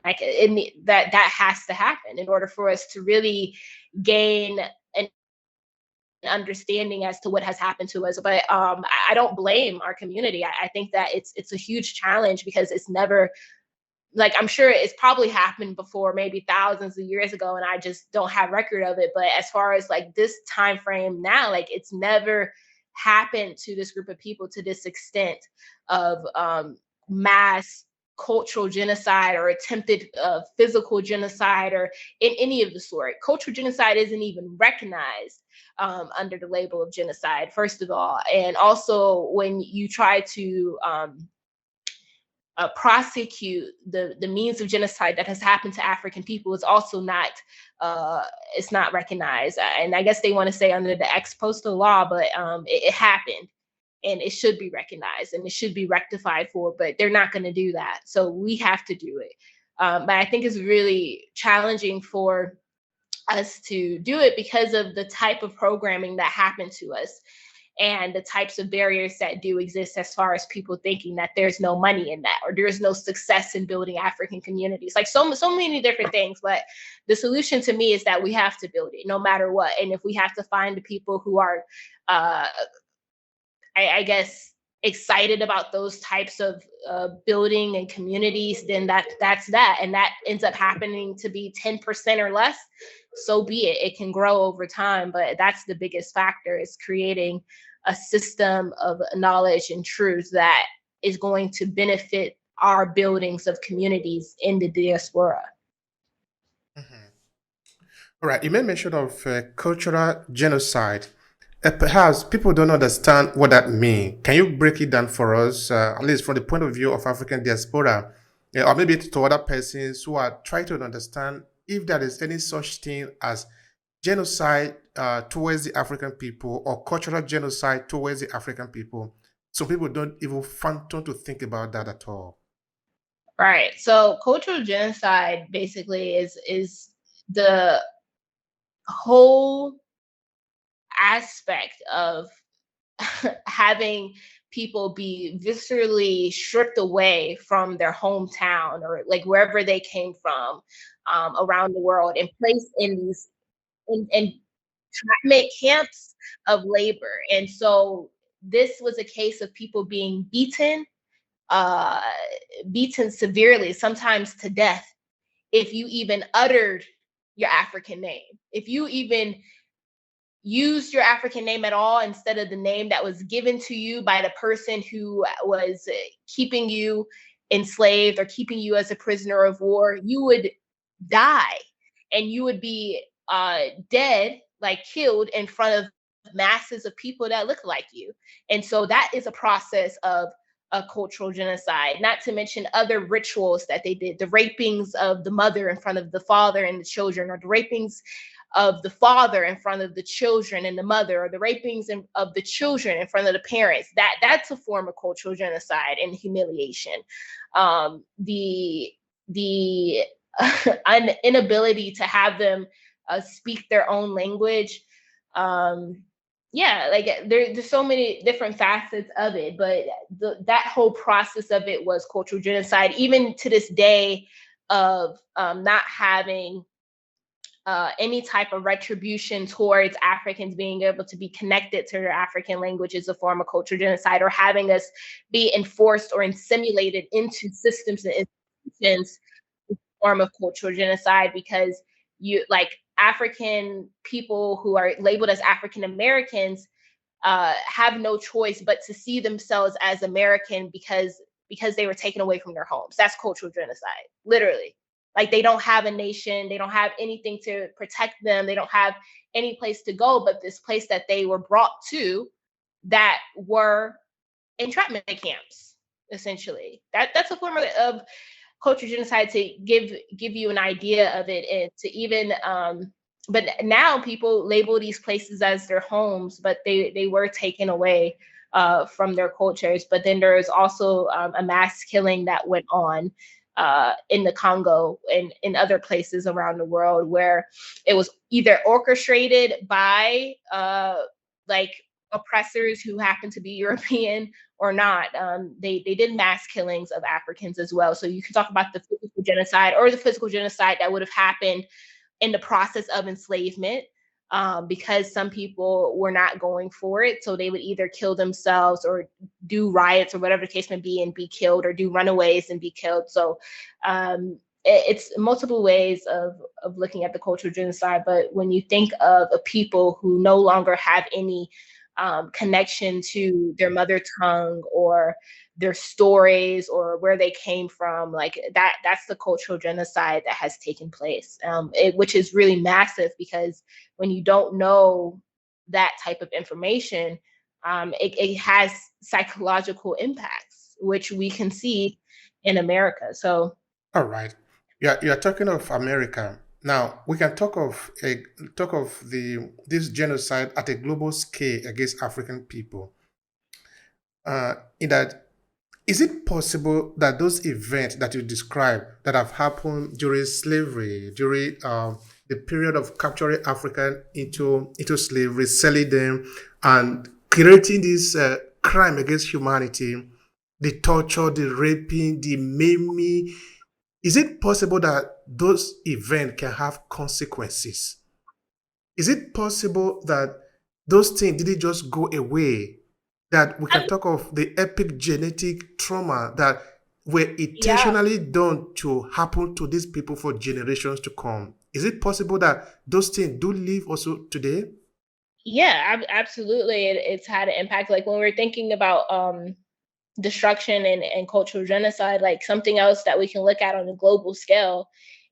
Like that has to happen in order for us to really gain an understanding as to what has happened to us. But I don't blame our community. I think that it's a huge challenge because it's never, like, I'm sure it's probably happened before, maybe thousands of years ago, and I just don't have record of it. But as far as like this time frame now, like it's never happened to this group of people to this extent of mass cultural genocide or attempted physical genocide or in any of the sort. Cultural genocide isn't even recognized under the label of genocide, first of all. And also when you try to prosecute the means of genocide that has happened to African people, is also not it's not recognized. And I guess they want to say under the ex postal law, but it happened and it should be recognized and it should be rectified for, but they're not going to do that. So we have to do it. But I think it's really challenging for us to do it because of the type of programming that happened to us and the types of barriers that do exist as far as people thinking that there's no money in that or there's no success in building African communities, like so many different things. But the solution to me is that we have to build it no matter what. And if we have to find the people who are I guess excited about those types of building and communities, then that's that. And that ends up happening to be 10% or less. So be it. It can grow over time, but that's the biggest factor, is creating a system of knowledge and truth that is going to benefit our buildings of communities in the diaspora. Mhm. All right, you made mention of cultural genocide. Perhaps people don't understand what that means. Can you break it down for us, at least from the point of view of African diaspora, or maybe to other persons who are trying to understand if there is any such thing as genocide towards the African people or cultural genocide towards the African people? So people don't even phantom to think about that at all. Right. So cultural genocide basically is the whole aspect of having people be viscerally stripped away from their hometown or like wherever they came from around the world and placed in these in make camps of labor. And so this was a case of people being uh, beaten severely, sometimes to death, if you even uttered your African name. If you even used your African name at all instead of the name that was given to you by the person who was keeping you enslaved or keeping you as a prisoner of war, you would die and you would be dead, like killed in front of masses of people that look like you. And so that is a process of a cultural genocide, not to mention other rituals that they did, the rapings of the mother in front of the father and the children, or the rapings of the father in front of the children and the mother, or the rapings of the children in front of the parents. That's a form of cultural genocide and humiliation. The inability to have them speak their own language. Yeah, like there's so many different facets of it, but that whole process of it was cultural genocide, even to this day, of not having any type of retribution towards Africans being able to be connected to their African language is a form of cultural genocide, or having us be enforced or assimilated into systems and institutions is a form of cultural genocide, because you, like, African people who are labeled as African Americans have no choice but to see themselves as American because they were taken away from their homes. That's cultural genocide, literally. Like, they don't have a nation, they don't have anything to protect them, they don't have any place to go but this place that they were brought to, that were entrapment camps, essentially. That's a form of cultural genocide, to give you an idea of it, and to even but now people label these places as their homes, but they were taken away from their cultures. But then there is also a mass killing that went on in the Congo and in other places around the world, where it was either orchestrated by like oppressors who happen to be European or not. They did mass killings of Africans as well. So you can talk about the physical genocide or the physical genocide that would have happened in the process of enslavement, because some people were not going for it. So they would either kill themselves or do riots or whatever the case may be and be killed, or do runaways and be killed. So it's multiple ways of looking at the cultural genocide. But when you think of a people who no longer have any connection to their mother tongue or their stories or where they came from, like that's the cultural genocide that has taken place, which is really massive, because when you don't know that type of information, it has psychological impacts, which we can see in America. So All right. You're talking of America. Now we can talk of the this genocide at a global scale against African people. In that, is it possible that those events that you described that have happened during slavery, during the period of capturing African into slavery, selling them, and creating this crime against humanity, the torture, the raping, the maiming, is it possible that those events can have consequences? Is it possible that those things didn't just go away? That we can talk of the epic genetic trauma that were yeah, intentionally done to happen to these people for generations to come. Is it possible that those things do live also today? yeah, absolutely. It's had an impact. Like when we're thinking about destruction and cultural genocide, like something else that we can look at on a global scale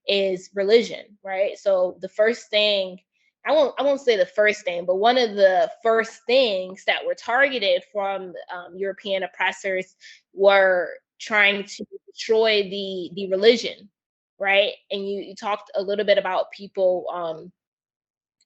is religion, right? So the first thing, I won't say the first thing, but one of the first things that were targeted from European oppressors were trying to destroy the religion, right? And you talked a little bit about people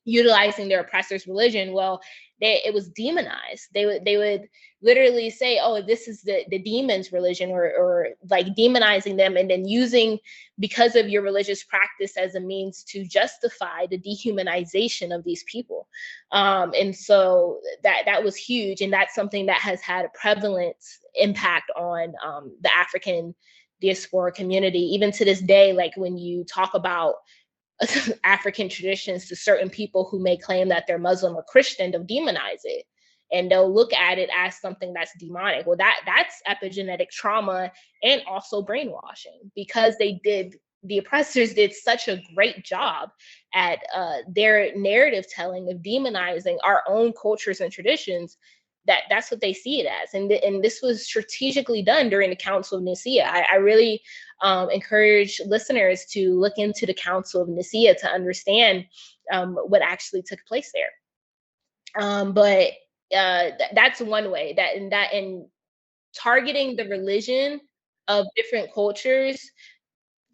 utilizing their oppressor's religion. Well, it was demonized. They would literally say, oh, this is the demon's religion, or like demonizing them, and then using, because of your religious practice, as a means to justify the dehumanization of these people. And so that was huge, and that's something that has had a prevalent impact on the African diaspora community, even to this day. Like when you talk about African traditions to certain people who may claim that they're Muslim or Christian, they'll demonize it, and they'll look at it as something that's demonic. Well, that's epigenetic trauma and also brainwashing, because the oppressors did such a great job at their narrative telling of demonizing our own cultures and traditions, that's what they see it as. And this was strategically done during the Council of Nicaea. I really encourage listeners to look into the Council of Nicaea to understand what actually took place there. But that's one way, and targeting the religion of different cultures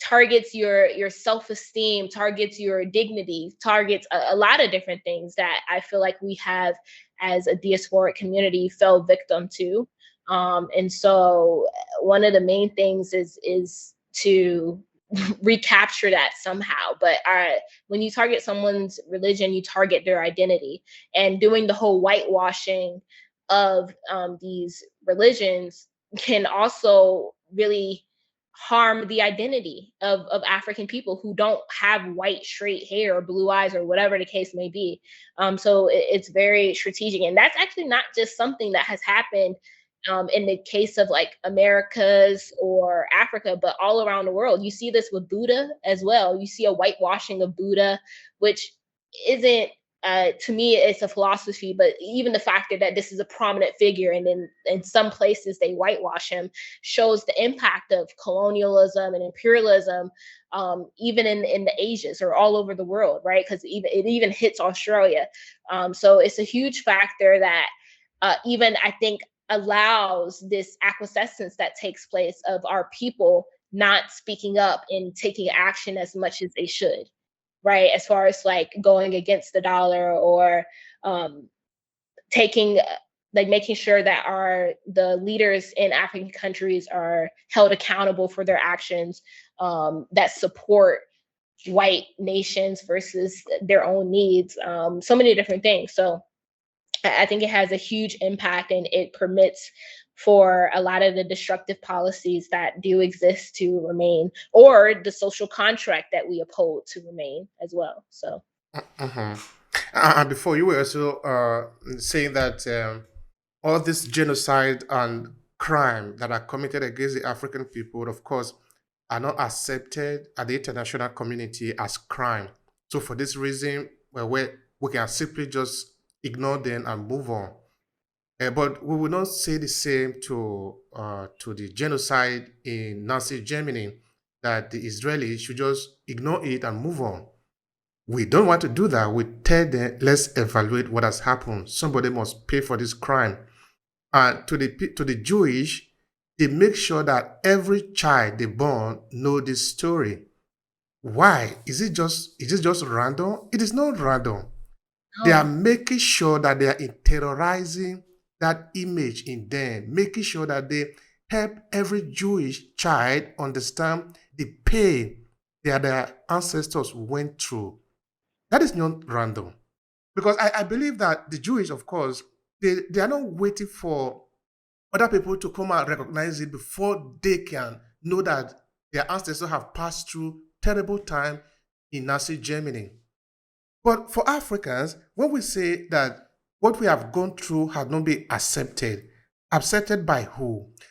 targets your self-esteem, targets your dignity, targets a lot of different things that I feel like we have, as a diasporic community, fell victim to. And so one of the main things is to recapture that somehow. But when you target someone's religion, you target their identity. And doing the whole whitewashing of these religions can also really harm the identity of African people who don't have white straight hair or blue eyes or whatever the case may be. So it's very strategic, and that's actually not just something that has happened in the case of like Americas or Africa, but all around the world. You see this with Buddha as well. You see a whitewashing of Buddha, which isn't, to me, it's a philosophy, but even the factor that this is a prominent figure, and in some places they whitewash him, shows the impact of colonialism and imperialism, even in the Asias or all over the world, right? Because it even hits Australia. So it's a huge factor that even I think allows this acquiescence that takes place of our people not speaking up and taking action as much as they should, right? As far as like going against the dollar, or um, taking like making sure that the leaders in African countries are held accountable for their actions, that support white nations versus their own needs. So many different things. So I think it has a huge impact, and it permits for a lot of the destructive policies that do exist to remain, or the social contract that we uphold to remain as well. So, Uh-huh. And before you were also saying that all this genocide and crime that are committed against the African people, of course, are not accepted at the international community as crime. So for this reason, well, we can simply just ignore them and move on. But we will not say the same to the genocide in Nazi Germany, that the Israelis should just ignore it and move on. We don't want to do that. We tell them, let's evaluate what has happened. Somebody must pay for this crime. And to the Jewish, they make sure that every child they born know this story. Why? Is it just random? It is not random. They are no, making sure that they are terrorizing that image in them, making sure that they help every Jewish child understand the pain that their ancestors went through. That is not random. Because I believe that the Jewish, of course, they are not waiting for other people to come and recognize it before they can know that their ancestors have passed through terrible time in Nazi Germany. But for Africans, when we say that what we have gone through has not been accepted, accepted by who?